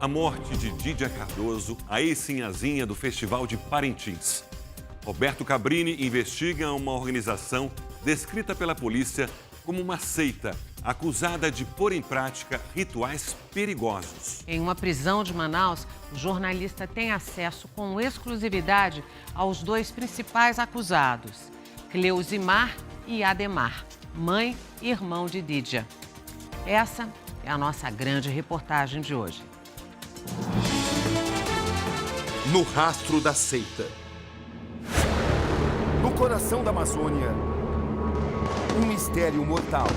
A morte de Dídia Cardoso, a ex-sinhazinha do Festival de Parintins. Roberto Cabrini investiga uma organização descrita pela polícia como uma seita acusada de pôr em prática rituais perigosos. Em uma prisão de Manaus, o jornalista tem acesso com exclusividade aos dois principais acusados, Cleusimar e Ademar, mãe e irmão de Dídia. Essa é a nossa grande reportagem de hoje. No rastro da seita. No coração da Amazônia, um mistério mortal.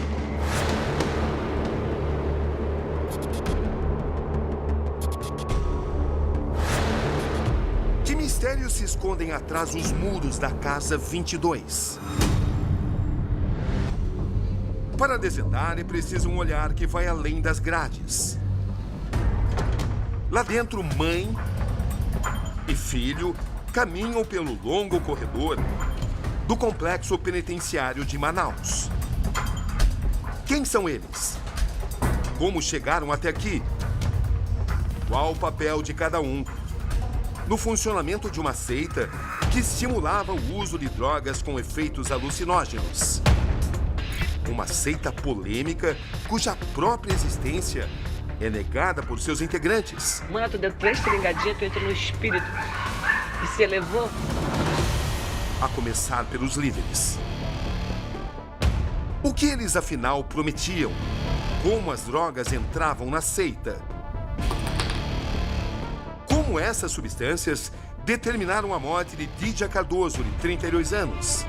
Que mistérios se escondem atrás dos muros da Casa 22? Para desvendar, é preciso um olhar que vai além das grades. Lá dentro, mãe e filho caminham pelo longo corredor do complexo penitenciário de Manaus. Quem são eles? Como chegaram até aqui? Qual o papel de cada um no funcionamento de uma seita que estimulava o uso de drogas com efeitos alucinógenos? Uma seita polêmica cuja própria existência é negada por seus integrantes. Mano, tu deu 3 tringadinhas, tu entra no espírito e se elevou. A começar pelos líderes. O que eles afinal prometiam? Como as drogas entravam na seita? Como essas substâncias determinaram a morte de Dídia Cardoso, de 32 anos?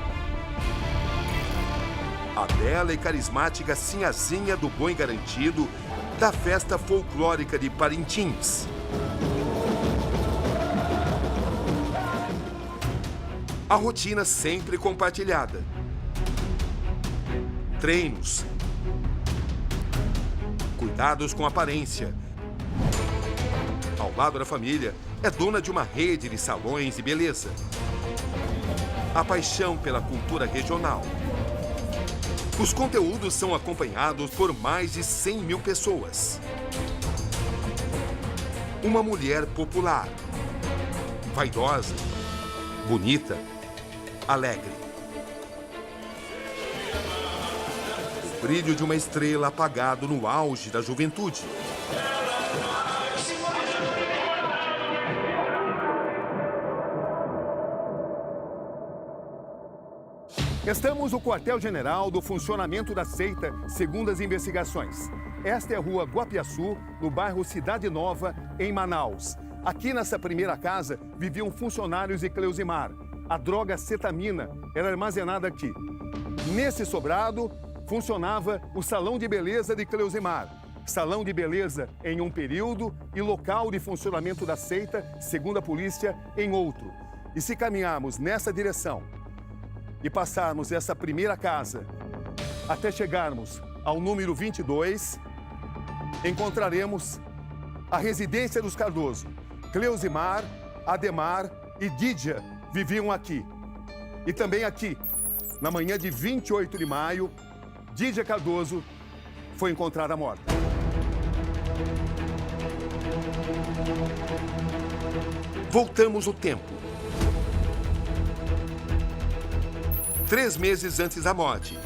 A bela e carismática sinhazinha do boi garantido da festa folclórica de Parintins. A rotina sempre compartilhada. Treinos. Cuidados com a aparência. Ao lado da família, é dona de uma rede de salões de beleza. A paixão pela cultura regional. Os conteúdos são acompanhados por mais de 100 mil pessoas. Uma mulher popular, vaidosa, bonita, alegre. O brilho de uma estrela apagado no auge da juventude. Estamos no quartel-general do funcionamento da seita, segundo as investigações. Esta é a rua Guapiaçu, no bairro Cidade Nova, em Manaus. Aqui nessa primeira casa viviam funcionários de Cleusimar. A droga cetamina era armazenada aqui. Nesse sobrado funcionava o salão de beleza de Cleusimar. Salão de beleza em um período e local de funcionamento da seita, segundo a polícia, em outro. E se caminharmos nessa direção e passarmos essa primeira casa até chegarmos ao número 22, encontraremos a residência dos Cardoso. Cleusimar, Ademar e Dídia viviam aqui. E também aqui, na manhã de 28 de maio, Dídia Cardoso foi encontrada morta. Voltamos o tempo. 3 meses antes da morte.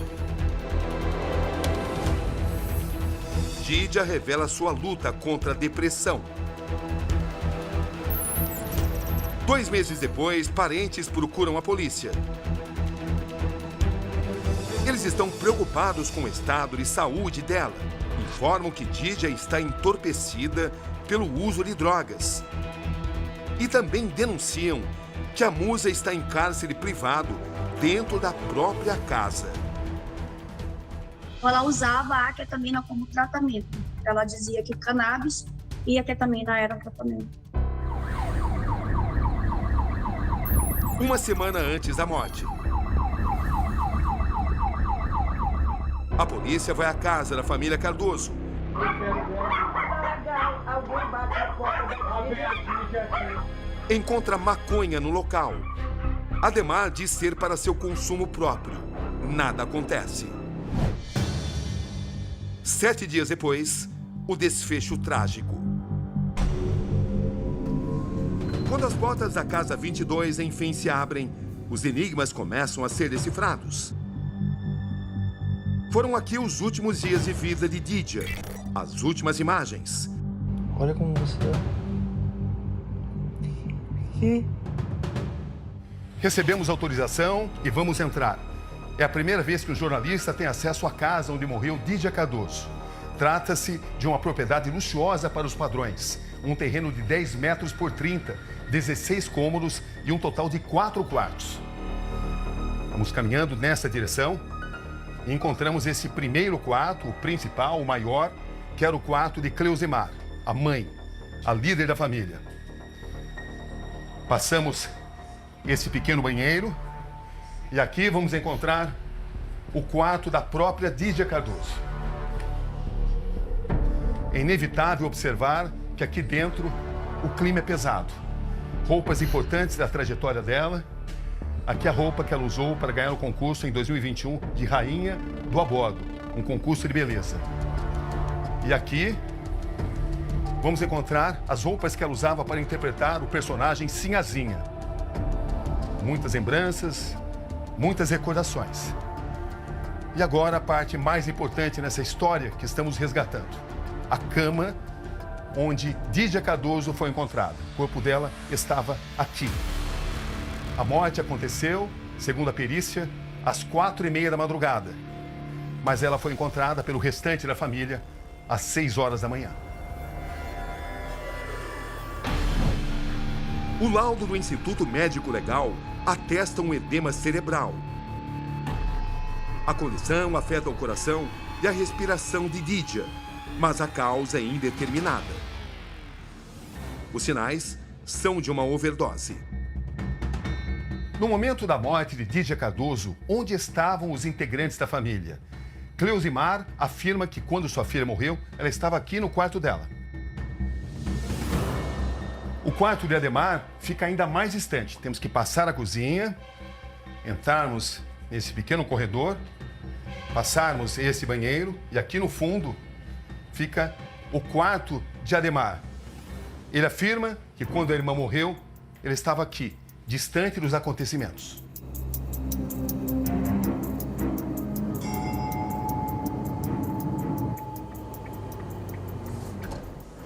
Dídia revela sua luta contra a depressão. 2 meses depois, parentes procuram a polícia. Eles estão preocupados com o estado de saúde dela. Informam que Dídia está entorpecida pelo uso de drogas. E também denunciam que a musa está em cárcere privado dentro da própria casa. Ela usava a ketamina como tratamento. Ela dizia que cannabis e a ketamina eram tratamento. Uma semana antes da morte, a polícia vai à casa da família Cardoso. Encontra maconha no local. Ademar diz ser para seu consumo próprio. Nada acontece. 7 dias depois, o desfecho trágico. Quando as portas da casa 22 enfim se abrem, os enigmas começam a ser decifrados. Foram aqui os últimos dias de vida de Didia, as últimas imagens. Olha como você... Recebemos autorização e vamos entrar. É a primeira vez que o jornalista tem acesso à casa onde morreu Didia Cardoso. Trata-se de uma propriedade luxuosa para os padrões. Um terreno de 10 metros por 30, 16 cômodos e um total de 4 quartos. Vamos caminhando nessa direção e encontramos esse primeiro quarto, o principal, o maior, que era o quarto de Cleusimar, a mãe, a líder da família. Passamos esse pequeno banheiro e aqui vamos encontrar o quarto da própria Didia Cardoso. É inevitável observar que aqui dentro o clima é pesado. Roupas importantes da trajetória dela. Aqui a roupa que ela usou para ganhar o concurso em 2021 de Rainha do Abordo, um concurso de beleza. E aqui vamos encontrar as roupas que ela usava para interpretar o personagem Sinhazinha. Muitas lembranças, muitas recordações. E agora a parte mais importante nessa história que estamos resgatando. A cama onde Didia Cardoso foi encontrada. O corpo dela estava aqui. A morte aconteceu, segundo a perícia, às 4h30 da madrugada. Mas ela foi encontrada pelo restante da família às 6 horas da manhã. O laudo do Instituto Médico Legal atesta um edema cerebral. A condição afeta o coração e a respiração de Didia, mas a causa é indeterminada. Os sinais são de uma overdose. No momento da morte de Didia Cardoso, onde estavam os integrantes da família? Cleusimar afirma que quando sua filha morreu, ela estava aqui no quarto dela. O quarto de Ademar fica ainda mais distante. Temos que passar a cozinha, entrarmos nesse pequeno corredor, passarmos esse banheiro e aqui no fundo fica o quarto de Ademar. Ele afirma que quando a irmã morreu, ele estava aqui, distante dos acontecimentos.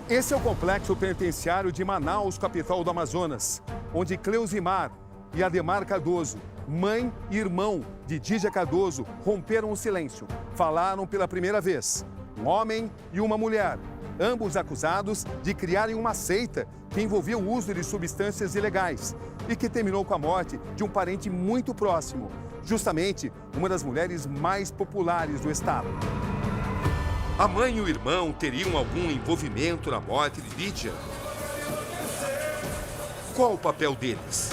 Esse é o complexo penitenciário de Manaus, capital do Amazonas, onde Cleusimar e Ademar Cardoso, mãe e irmão de Didia Cardoso, romperam o silêncio. Falaram pela primeira vez. Um homem e uma mulher, ambos acusados de criarem uma seita que envolvia o uso de substâncias ilegais e que terminou com a morte de um parente muito próximo, justamente uma das mulheres mais populares do estado. A mãe e o irmão teriam algum envolvimento na morte de Didia? Qual o papel deles?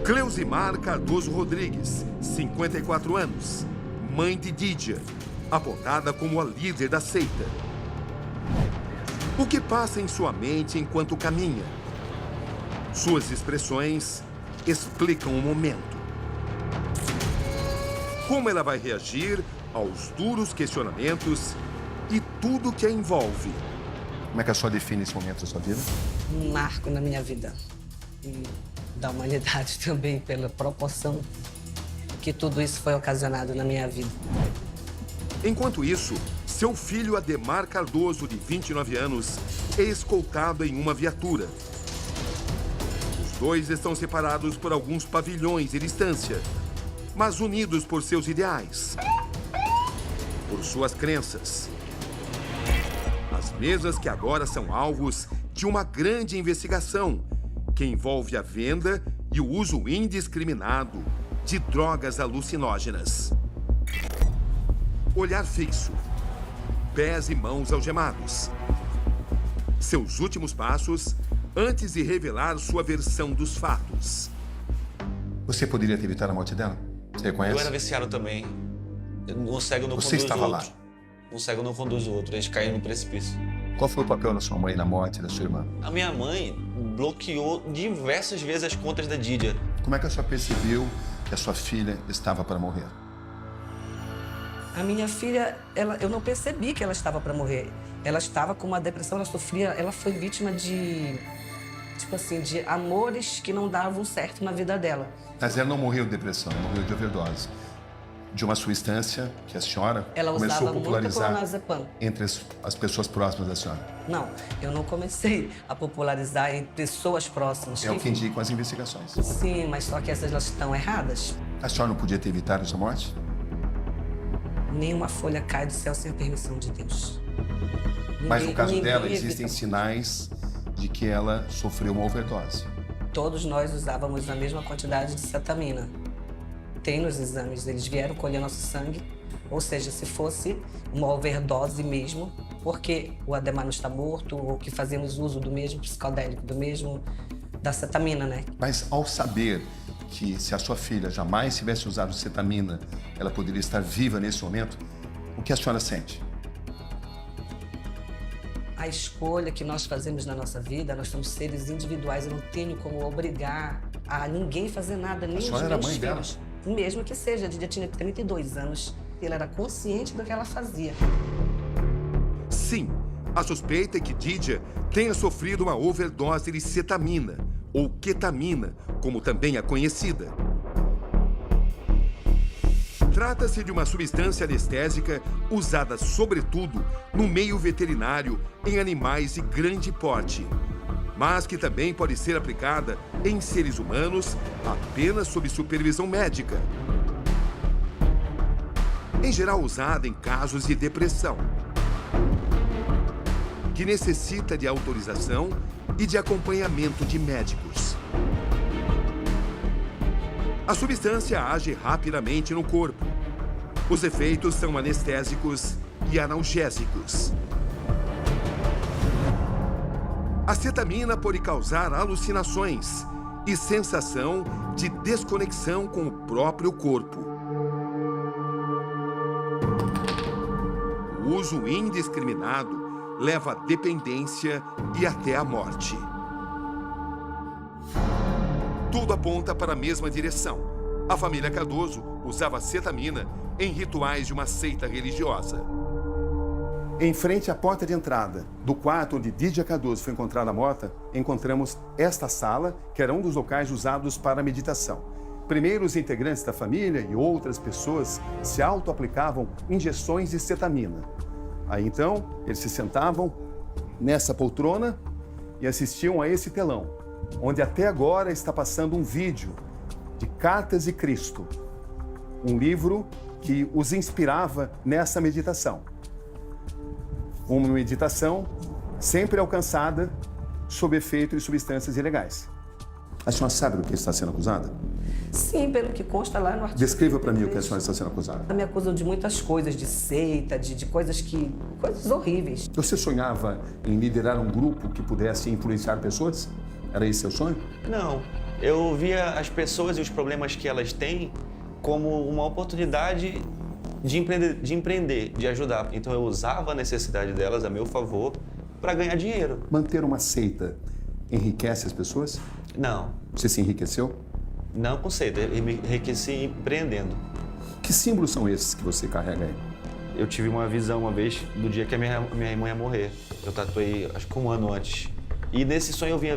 Cleusimar Cardoso Rodrigues, 54 anos, mãe de Didia, apontada como a líder da seita. O que passa em sua mente enquanto caminha? Suas expressões explicam o momento. Como ela vai reagir aos duros questionamentos e tudo que a envolve? Como é que a senhora define esse momento da sua vida? Um marco na minha vida. E da humanidade também, pela proporção que tudo isso foi ocasionado na minha vida. Enquanto isso, seu filho Ademar Cardoso, de 29 anos, é escoltado em uma viatura. Os dois estão separados por alguns pavilhões de distância, mas unidos por seus ideais, por suas crenças. As mesas que agora são alvos de uma grande investigação que envolve a venda e o uso indiscriminado de drogas alucinógenas. Olhar fixo, pés e mãos algemados. Seus últimos passos antes de revelar sua versão dos fatos. Você poderia ter evitado a morte dela? Você reconhece? Eu era viciado também. Um cego não Você conduz estava o lá? outro. Um cego não conduz o outro. Eles caíram no precipício. Qual foi o papel da sua mãe na morte da sua irmã? A minha mãe bloqueou diversas vezes as contas da Didia. Como é que a senhora percebeu que a sua filha estava para morrer? A minha filha, eu não percebi que ela estava para morrer. Ela estava com uma depressão, ela foi vítima de, tipo assim, de amores que não davam certo na vida dela. Mas ela não morreu de depressão, ela morreu de overdose. De uma substância que a senhora Ela começou usava a muito popularizar clonazepam. entre as pessoas próximas da senhora. Não, eu não comecei a popularizar em pessoas próximas. É o que indicam as investigações. Sim, mas só que essas elas estão erradas. A senhora não podia ter evitado essa morte? Nenhuma folha cai do céu sem a permissão de Deus. Mas no caso dela, ninguém existem evita. sinais de que ela sofreu uma overdose. Todos nós usávamos a mesma quantidade de cetamina. Tem nos exames, eles vieram colher nosso sangue, ou seja, se fosse uma overdose mesmo, porque o Ademar não está morto, ou que fazemos uso do mesmo psicodélico, da cetamina, né? Mas ao saber que se a sua filha jamais tivesse usado cetamina, ela poderia estar viva nesse momento, o que a senhora sente? A escolha que nós fazemos na nossa vida, nós somos seres individuais, eu não tenho como obrigar a ninguém fazer nada, nem os senhora era meus mãe dela? filhos. Mesmo que seja, a Didia tinha 32 anos, ela era consciente do que ela fazia. Sim, a suspeita é que Didia tenha sofrido uma overdose de cetamina, ou ketamina, como também é conhecida. Trata-se de uma substância anestésica usada, sobretudo, no meio veterinário em animais de grande porte, mas que também pode ser aplicada em seres humanos apenas sob supervisão médica. Em geral usada em casos de depressão, que necessita de autorização e de acompanhamento de médicos. A substância age rapidamente no corpo. Os efeitos são anestésicos e analgésicos. A cetamina pode causar alucinações e sensação de desconexão com o próprio corpo. O uso indiscriminado leva à dependência e até à morte. Tudo aponta para a mesma direção. A família Cardoso usava cetamina em rituais de uma seita religiosa. Em frente à porta de entrada do quarto onde Didia Cardoso foi encontrada morta, encontramos esta sala, que era um dos locais usados para a meditação. Primeiro, os integrantes da família e outras pessoas se auto-aplicavam injeções de cetamina. Aí, então, eles se sentavam nessa poltrona e assistiam a esse telão, onde até agora está passando um vídeo de Cartas de Cristo, um livro que os inspirava nessa meditação. Uma meditação sempre alcançada sob efeito de substâncias ilegais. A senhora sabe do que está sendo acusada? Sim, pelo que consta lá no artigo. Descreva para mim o que a senhora está sendo acusada. Me acusam de muitas coisas, de seita, de coisas horríveis. Você sonhava em liderar um grupo que pudesse influenciar pessoas? Era esse seu sonho? Não, eu via as pessoas e os problemas que elas têm como uma oportunidade de empreender, de ajudar. Então eu usava a necessidade delas a meu favor para ganhar dinheiro. Manter uma seita enriquece as pessoas? Não, Você se enriqueceu? não com seita, eu me enriqueci empreendendo. Que símbolos são esses que você carrega aí? Eu tive uma visão uma vez do dia que a minha irmã ia morrer. Eu tatuei acho que um ano antes. E nesse sonho eu via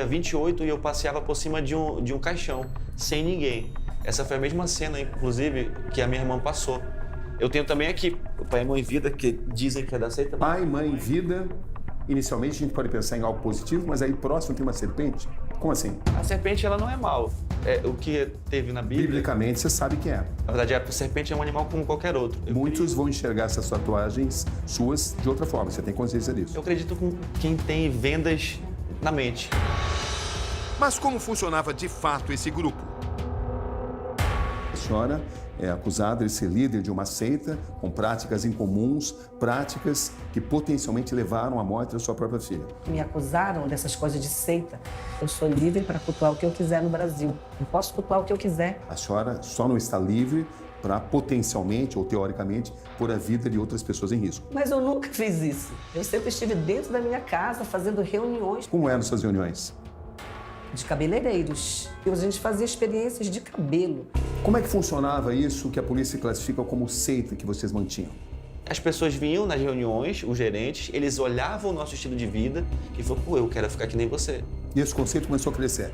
28 e eu passeava por cima de um caixão, sem ninguém. Essa foi a mesma cena, inclusive, que a minha irmã passou. Eu tenho também aqui o Pai e Mãe Vida, que dizem que é da seita. Pai, mãe, vida. Inicialmente a gente pode pensar em algo positivo, mas aí próximo tem uma serpente. Como assim? A serpente, ela não é mal. É o que teve na Bíblia. Biblicamente você sabe que é. Na verdade, a serpente é um animal como qualquer outro. Muitos vão enxergar essas tatuagens suas de outra forma. Você tem consciência disso? Eu acredito com quem tem vendas na mente. Mas como funcionava de fato esse grupo? A senhora é acusada de ser líder de uma seita com práticas incomuns, práticas que potencialmente levaram à morte da sua própria filha. Me acusaram dessas coisas de seita. Eu sou livre para cultuar o que eu quiser no Brasil. Eu posso cultuar o que eu quiser. A senhora só não está livre para potencialmente ou teoricamente pôr a vida de outras pessoas em risco. Mas eu nunca fiz isso. Eu sempre estive dentro da minha casa fazendo reuniões Como eram suas reuniões? de cabeleireiros. E a gente fazia experiências de cabelo. Como é que funcionava isso que a polícia classifica como seita que vocês mantinham? As pessoas vinham nas reuniões, os gerentes, eles olhavam o nosso estilo de vida e falaram, pô, eu quero ficar que nem você. E esse conceito começou a crescer?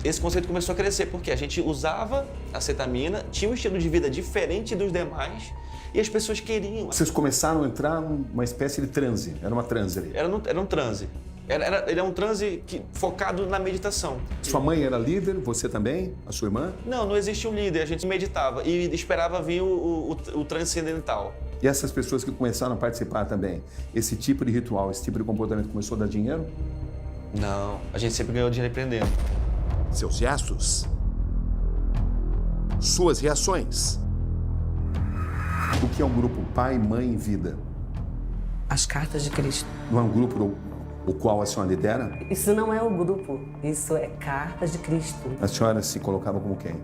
Esse conceito começou a crescer porque a gente usava a cetamina, tinha um estilo de vida diferente dos demais e as pessoas queriam. Vocês começaram a entrar numa espécie de transe, era uma transe ali. Era um transe. Ele é um transe focado na meditação. Sua mãe era líder, você também? A sua irmã? Não existia um líder, a gente meditava e esperava vir o transcendental. E essas pessoas que começaram a participar também, esse tipo de ritual, esse tipo de comportamento começou a dar dinheiro? Não, a gente sempre ganhou dinheiro empreendendo. Seus gestos, suas reações. O que é um grupo pai, mãe e vida? As cartas de Cristo. Não é um grupo o qual a senhora lidera? Isso não é o grupo, isso é cartas de Cristo. A senhora se colocava como quem?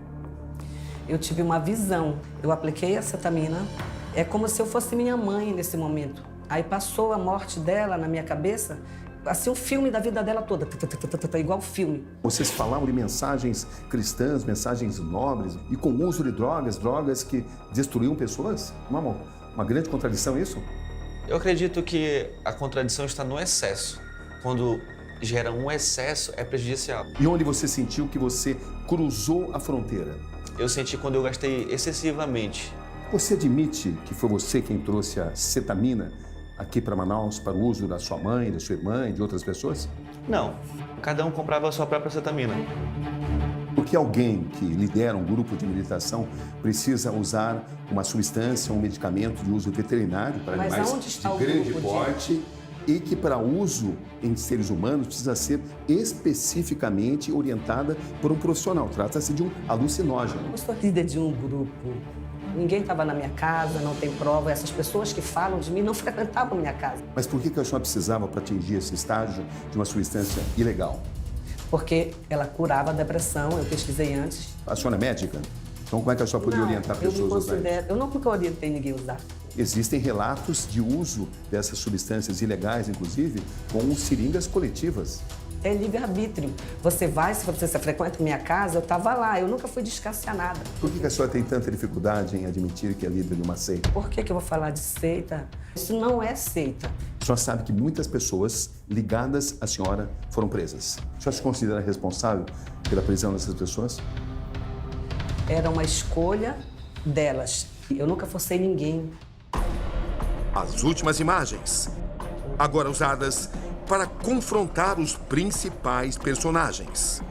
Eu tive uma visão, eu apliquei a cetamina, é como se eu fosse minha mãe nesse momento. Aí passou a morte dela na minha cabeça, assim, um filme da vida dela toda, igual filme. Vocês falavam de mensagens cristãs, mensagens nobres e com o uso de drogas que destruíam pessoas? Uma grande contradição isso? Eu acredito que a contradição está no excesso. Quando gera um excesso, é prejudicial. E onde você sentiu que você cruzou a fronteira? Eu senti quando eu gastei excessivamente. Você admite que foi você quem trouxe a cetamina aqui para Manaus para o uso da sua mãe, da sua irmã e de outras pessoas? Não, cada um comprava a sua própria cetamina. Porque alguém que lidera um grupo de meditação precisa usar uma substância, um medicamento de uso veterinário para Mas animais aonde está de o grande grupo porte e que para uso em seres humanos precisa ser especificamente orientada por um profissional. Trata-se de um alucinógeno. Eu sou líder de um grupo. Ninguém estava na minha casa, não tem prova. Essas pessoas que falam de mim não frequentavam minha casa. Mas por que a senhora precisava para atingir esse estágio de uma substância ilegal? Porque ela curava a depressão, eu pesquisei antes. A senhora é médica? Então como é que a senhora poderia orientar pessoas a usar isso? Eu nunca orientei ninguém a usar. Existem relatos de uso dessas substâncias ilegais, inclusive, com seringas coletivas. É livre-arbítrio. Você vai, se você frequenta minha casa, eu estava lá, eu nunca fui descascar nada. Por que a senhora tem tanta dificuldade em admitir que é líder de uma seita? Por que eu vou falar de seita? Isso não é seita. A senhora sabe que muitas pessoas ligadas à senhora foram presas. A senhora se considera responsável pela prisão dessas pessoas? Era uma escolha delas. Eu nunca forcei ninguém. As últimas imagens, agora usadas para confrontar os principais personagens.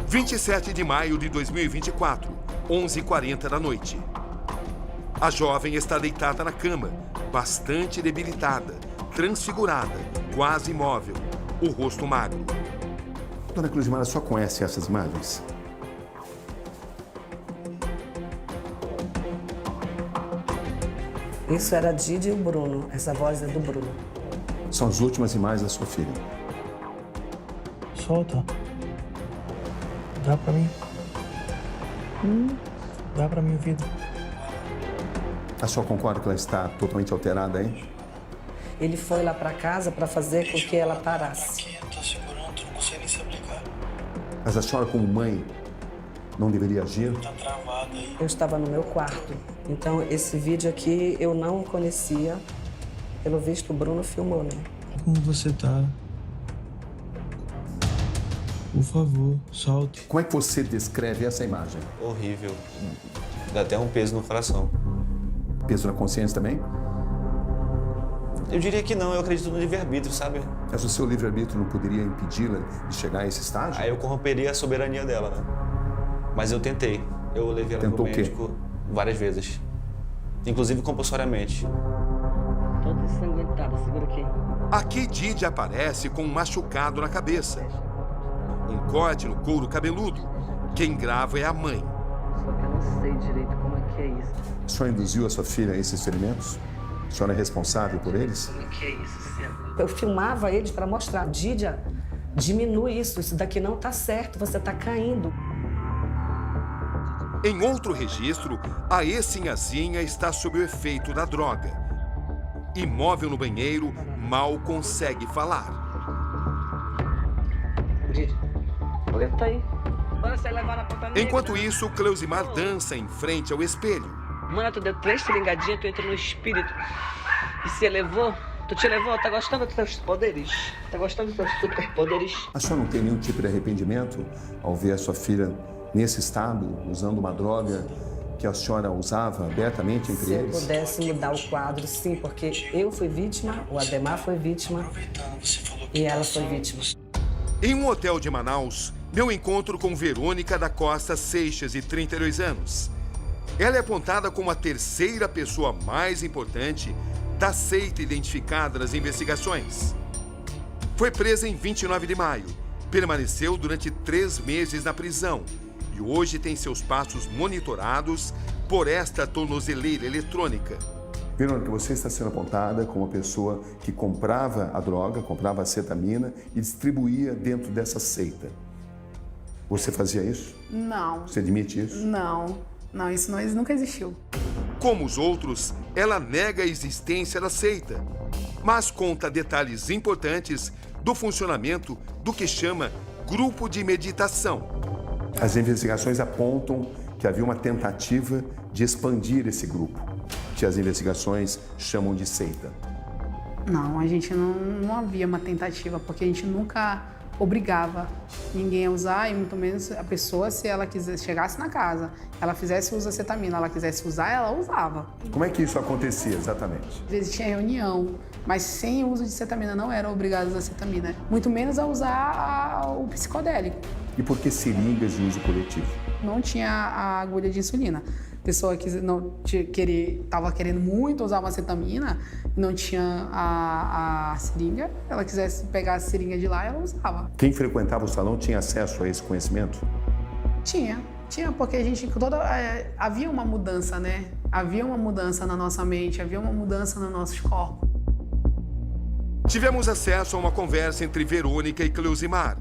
27 de maio de 2024, 11h40 da noite. A jovem está deitada na cama, bastante debilitada, transfigurada, quase imóvel, o rosto magro. Dona Cleuzimar, só conhece essas imagens? Isso era a Didi e o Bruno. Essa voz é do Bruno. São as últimas imagens da sua filha. Solta. Dá pra mim. Dá pra mim o vidro. A senhora concorda que ela está totalmente alterada, hein? Ele foi lá pra casa pra fazer com que ela parasse. Tá segurando, não consegue nem se aplicar. Mas a senhora, como mãe, não deveria agir? Tá travado aí. Eu estava no meu quarto. Então, esse vídeo aqui eu não conhecia. Pelo visto, o Bruno filmou, né? Como você tá? Por favor, solte. Como é que você descreve essa imagem? Horrível. Dá até um peso no coração. Peso na consciência também? Eu diria que não, eu acredito no livre-arbítrio, sabe? Mas o seu livre-arbítrio não poderia impedi-la de chegar a esse estágio? Aí eu corromperia a soberania dela, né? Mas eu tentei. Eu levei ela pro médico várias vezes. Inclusive compulsoriamente. Toda ensanguentada, segura aqui. Aqui Didi aparece com um machucado na cabeça. Um corte no couro cabeludo. Quem grava é a mãe. Só que eu não sei direito como é que é isso. A senhora induziu a sua filha a esses experimentos? A senhora é responsável por eles? Como é que é isso, Cê? Eu filmava eles para mostrar. Dídia, diminui isso. Isso daqui não tá certo. Você tá caindo. Em outro registro, a ex-sinhazinha está sob o efeito da droga. Imóvel no banheiro, mal consegue falar. Dídia, aguenta aí. Bora, você levar na ponta negra. Enquanto isso, Cleuzimar dança em frente ao espelho. Mano, tu deu 3 seringadinhas, tu entrou no espírito e se elevou. Tu te elevou, tá gostando dos teus poderes? Tá gostando dos teus superpoderes? A senhora não tem nenhum tipo de arrependimento ao ver a sua filha nesse estado, usando uma droga que a senhora usava abertamente entre eles? Se eu pudesse mudar o quadro, sim, porque eu fui vítima, o Ademar foi vítima e ela foi vítima. Em um hotel de Manaus, meu encontro com Verônica da Costa Seixas, de 32 anos. Ela é apontada como a terceira pessoa mais importante da seita identificada nas investigações. Foi presa em 29 de maio, permaneceu durante 3 meses na prisão e hoje tem seus passos monitorados por esta tornozeleira eletrônica. Verônica, você está sendo apontada como uma pessoa que comprava a droga, comprava a cetamina e distribuía dentro dessa seita. Você fazia isso? Não. Você admite isso? Não, isso nunca existiu. Como os outros, ela nega a existência da seita, mas conta detalhes importantes do funcionamento do que chama grupo de meditação. As investigações apontam que havia uma tentativa de expandir esse grupo, que as investigações chamam de seita. Não, a gente não havia uma tentativa, porque a gente nunca obrigava ninguém a usar, e muito menos a pessoa, se ela chegasse na casa, ela fizesse uso da cetamina, ela quisesse usar, ela usava. Como é que isso acontecia exatamente? Às vezes tinha reunião, mas sem uso de cetamina, não eram obrigados a cetamina, muito menos a usar o psicodélico. E por que seringas de uso coletivo? Não tinha a agulha de insulina. A pessoa que estava querendo muito usar uma cetamina, não tinha a seringa, ela quisesse pegar a seringa de lá, ela usava. Quem frequentava o salão tinha acesso a esse conhecimento? Tinha, porque a gente havia uma mudança, né? Havia uma mudança na nossa mente, havia uma mudança nos nossos corpos. Tivemos acesso a uma conversa entre Verônica e Cleusimar.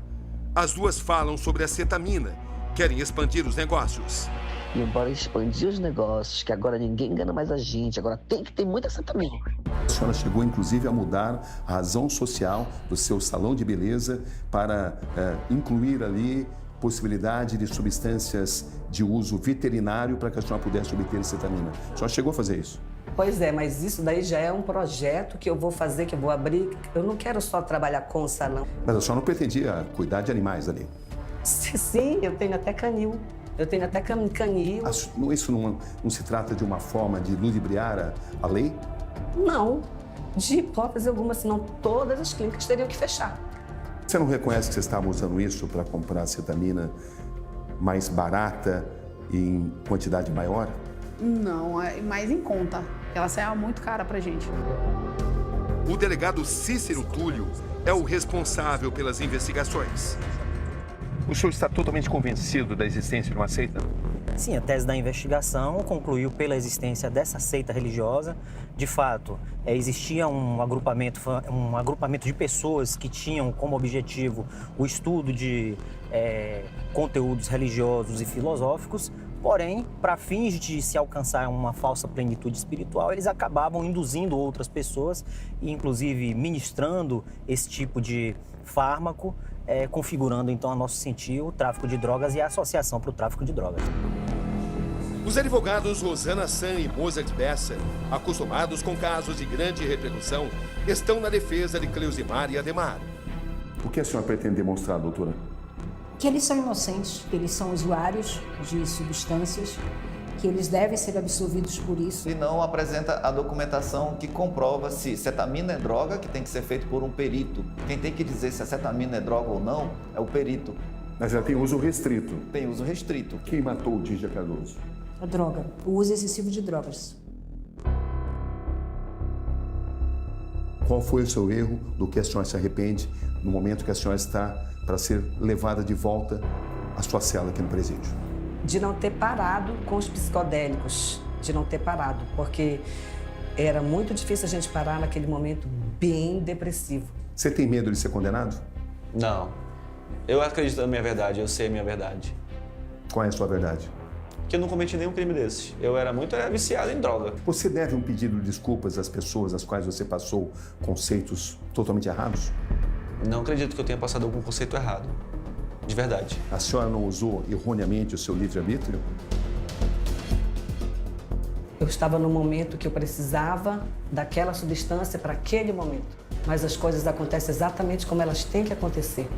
As duas falam sobre a cetamina, querem expandir os negócios. E bora expandir os negócios, que agora ninguém engana mais a gente, agora tem que ter muita cetamina. A senhora chegou, inclusive, a mudar a razão social do seu salão de beleza para incluir ali possibilidade de substâncias de uso veterinário para que a senhora pudesse obter cetamina. A senhora chegou a fazer isso? Pois é, mas isso daí já é um projeto que eu vou fazer, que eu vou abrir. Eu não quero só trabalhar com o salão. Mas a senhora não pretendia cuidar de animais ali? Sim, eu tenho até canil. Eu tenho até canil. Isso não se trata de uma forma de ludibriar a lei? Não, de hipótese alguma, senão todas as clínicas teriam que fechar. Você não reconhece que você estava usando isso para comprar cetamina mais barata e em quantidade maior? Não, é mais em conta. Ela saiu muito cara pra gente. O delegado Cícero Túlio é o responsável pelas investigações. O senhor está totalmente convencido da existência de uma seita? Sim, a tese da investigação concluiu pela existência dessa seita religiosa. De fato, existia um agrupamento de pessoas que tinham como objetivo o estudo de conteúdos religiosos e filosóficos. Porém, para fins de se alcançar uma falsa plenitude espiritual, eles acabavam induzindo outras pessoas e, inclusive, ministrando esse tipo de fármaco, configurando, então, a nosso sentir o tráfico de drogas e a associação para o tráfico de drogas. Os advogados Rosana San e Mozart Bessa, acostumados com casos de grande repercussão, estão na defesa de Cleusimar e Ademar. O que a senhora pretende demonstrar, doutora? Que eles são inocentes, que eles são usuários de substâncias, que eles devem ser absolvidos por isso. E não apresenta a documentação que comprova se cetamina é droga, que tem que ser feito por um perito. Quem tem que dizer se a cetamina é droga ou não é o perito. Mas ela tem uso restrito. Tem uso restrito. Quem matou o Dígia Cardoso? A droga, o uso excessivo de drogas. Qual foi o seu erro, do que a senhora se arrepende no momento que a senhora está para ser levada de volta à sua cela aqui no presídio? De não ter parado com os psicodélicos, de não ter parado, porque era muito difícil a gente parar naquele momento bem depressivo. Você tem medo de ser condenado? Não. Eu acredito na minha verdade, eu sei a minha verdade. Qual é a sua verdade? Que eu não cometi nenhum crime desse. Eu era viciado em droga. Você deve um pedido de desculpas às pessoas às quais você passou conceitos totalmente errados? Não acredito que eu tenha passado algum conceito errado. De verdade. A senhora não usou erroneamente o seu livre-arbítrio? Eu estava no momento que eu precisava daquela substância para aquele momento. Mas as coisas acontecem exatamente como elas têm que acontecer.